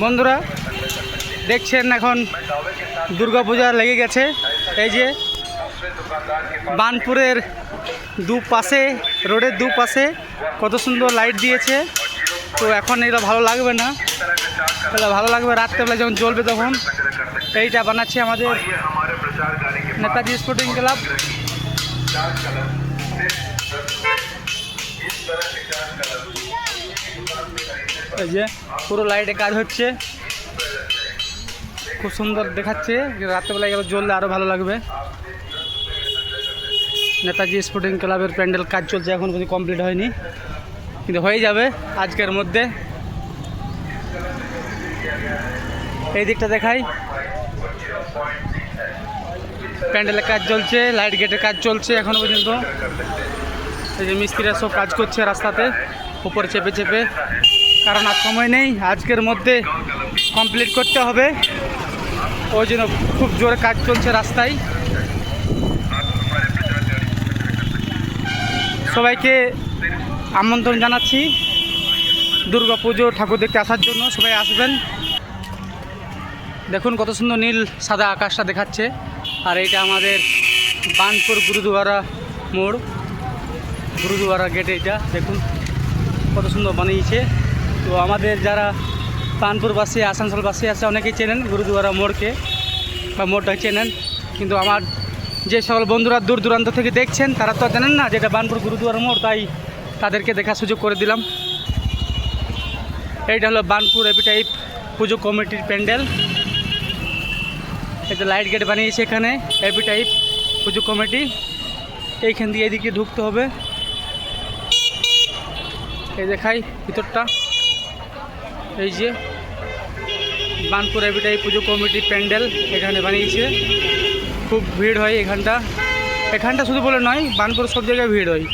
বন্ধুরা দেখছেন এখন দুর্গাপূজা লেগে গেছে। এই যে বানপুরের দুপাশে, রোডের দুপাশে কত সুন্দর লাইট দিয়েছে। তো এখন এটা ভালো লাগবে না, তাহলে ভালো লাগবে রাত্রেবেলা যখন জ্বলবে তখন। এইটা বানাচ্ছে আমাদের নেতাজি স্পোর্টিং ক্লাব। এই যে পুরো লাইটে কাজ হচ্ছে, খুব সুন্দর দেখাচ্ছে। রাত্রেবেলা গেলে জ্বললে আরও ভালো লাগবে। নেতাজি স্পোর্টিং ক্লাবের প্যান্ডেল কাজ চলছে, এখন পর্যন্ত কমপ্লিট হয়নি, কিন্তু হয়ে যাবে আজকের মধ্যে। এই দিকটা দেখাই, প্যান্ডেলের কাজ চলছে, লাইট গেটের কাজ চলছে এখনো পর্যন্ত। এই যে মিস্ত্রিরা সব কাজ করছে রাস্তাতে উপরে চেপে চেপে, কারণ আর সময় নেই, আজকের মধ্যে কমপ্লিট করতে হবে। ওই জন্য খুব জোরে কাজ চলছে রাস্তায়। সবাইকে আমন্ত্রণ জানাচ্ছি দুর্গা পুজো ঠাকুর দেখতে আসার জন্য। সবাই আসবেন। দেখুন কত সুন্দর নীল সাদা আকাশটা দেখাচ্ছে। আর এইটা আমাদের বানপুর গুরুদুয়ারা মোড়, গুরুদুয়ারা গেট। এইটা দেখুন কত সুন্দর বানিয়েছে। তো আমাদের যারা বানপুরবাসী, আসানসোলবাসী আছে অনেকেই চেনেন গুরুদুয়ারা মোড়কে, বা মোড়টা চেনেন, কিন্তু আমার যে সকল বন্ধুরা দূর দূরান্ত থেকে দেখছেন তারা তো জানেন না যেটা বানপুর গুরুদুয়ারা মোড়, তাই তাদেরকে দেখার সুযোগ করে দিলাম। এইটা হলো বানপুর এপিটাইপ পুজো কমিটির প্যান্ডেল। এটা লাইট গেট বানিয়েছে এখানে এপিটাইপ পুজো কমিটি। এইখান দিয়ে এদিকে ঢুকতে হবে। এই দেখাই ভিতরটা, এই যে বানপুর এপিটাইপ পুজো কমিটির প্যান্ডেল এখানে বানিয়েছে। খুব ভিড় হয় এখানটা শুধু বলে নয়, বানপুর সব জায়গায় ভিড় হয়,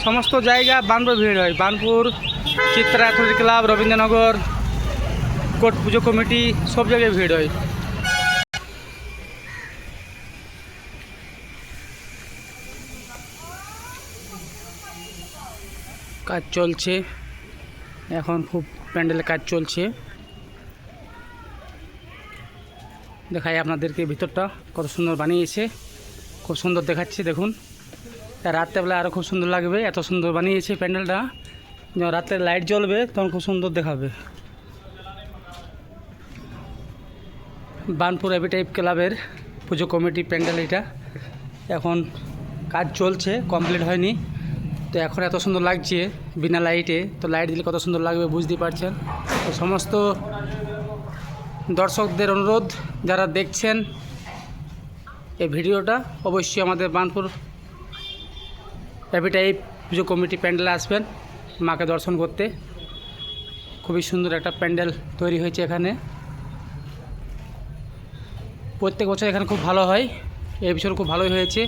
সমস্ত জায়গা বানপুর ভিড় হয়। Banpur Chitra athletic club, Rabindranagar, court পুজো কমিটি, সব জায়গায় ভিড় হয়। কাজ চলছে এখন, খুব প্যান্ডেলের কাজ চলছে। দেখাই আপনাদেরকে ভিতরটা কত সুন্দর বানিয়েছে, খুব সুন্দর দেখাচ্ছে। দেখুন রাত্রেবেলা আরও খুব সুন্দর লাগবে, এত সুন্দর বানিয়েছে প্যান্ডেলটা। যখন রাত্রে লাইট জ্বলবে তখন খুব সুন্দর দেখাবে। বানপুর এপিটাইপ ক্লাবের পুজো কমিটি প্যান্ডেল এটা। এখন কাজ চলছে, কমপ্লিট হয়নি। তো এখন এত সুন্দর লাগছে বিনা লাইটে, তো লাইট দিলে কত সুন্দর লাগবে বুঝতেই পারছেন। তো সমস্ত দর্শকদের অনুরোধ, যারা দেখছেন এই ভিডিওটা, অবশ্যই আমাদের বানপুর এপিটাইপ পুজো কমিটি প্যান্ডেলে আসবেন মাকে দর্শন করতে। খুবই সুন্দর একটা প্যান্ডেল তৈরি হয়েছে এখানে। প্রত্যেক বছর এখানে খুব ভালো হয়, এই বছর খুব ভালোই হয়েছে।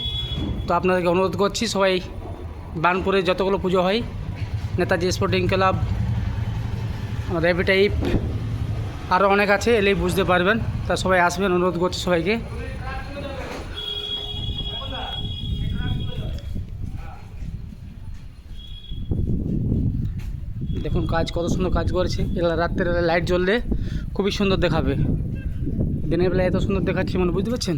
তো আপনাদেরকে অনুরোধ করছি সবাই, বানপুরে যতগুলো পুজো হয়, নেতাজি স্পোর্টিং ক্লাব, আমাদের এপিটাইপ, আরও অনেক আছে, এলেই বুঝতে পারবেন। তা সবাই আসবেন, অনুরোধ করছি সবাইকে। দেখুন কাজ কত সুন্দর কাজ করেছে। এগুলো রাত্রের লাইট জ্বললে খুবই সুন্দর দেখাবে, দিনের বেলা এত সুন্দর দেখাচ্ছে মানে বুঝতে পারছেন।